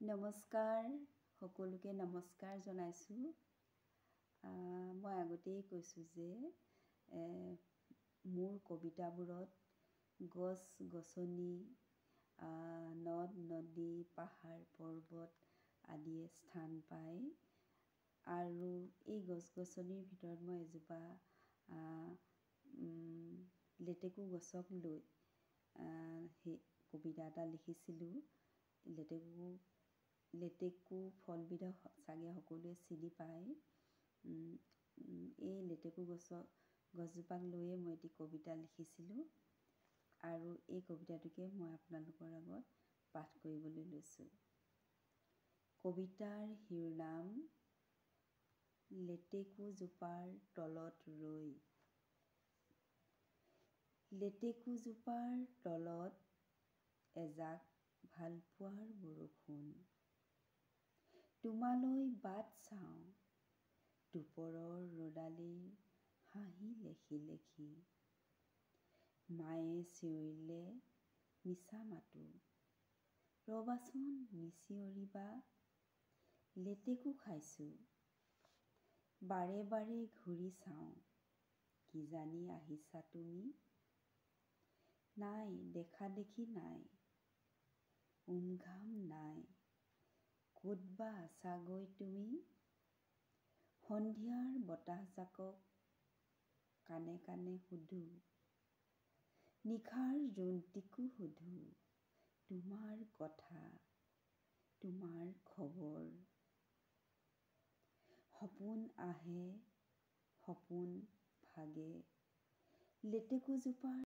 নমস্কাৰ সকলোকে নমস্কাৰ জনাইছোঁ। মই আগতেই কৈছোঁ যে মোৰ কবিতাবোৰত গছ গছনি নদ নদী পাহাৰ পৰ্বত আদিয়ে স্থান পায় আৰু এই গছ গছনিৰ ভিতৰত মই এজোপা লেটেকু গছক লৈ সেই কবিতা এটা লিখিছিলোঁ। লেটেকু ফলবিধক চাগে সকলোৱে চিনি পায়। এই লেটেকু গছজোপাক লৈয়ে মই এটি কবিতা লিখিছিলোঁ আৰু এই কবিতাটোকে মই আপোনালোকৰ আগত পাঠ কৰিবলৈ লৈছোঁ। কবিতাৰ শিৰোনাম লেটেকুজোপাৰ তলত ৰৈ। লেটেকুজোপাৰ তলত এজাক ভালপোৱাৰ বৰষুণ, তোমালৈ বাট চাওঁ দুপৰৰ ৰ'দালিৰ হাঁহি লেখি লেখি। মায়ে চিঞৰিলে মিছা মাতো, ৰ'বাচোন নিচিঞৰিবা, লেটেকু খাইছোঁ। বাৰে বাৰে ঘূৰি চাওঁ, কিজানি আহিছা তুমি। নাই দেখা দেখি নাই, উমঘাম নাই, ক'ত বা আছাগৈ তুমি। সন্ধিয়াৰ বতাহজাকক কাণে কাণে সুধোঁ, নিশাৰ জোনটিকো সুধোঁ তোমাৰ কথা, তোমাৰ খবৰ। সপোন আহে সপোন ভাগে, লেটেকুজোপাৰ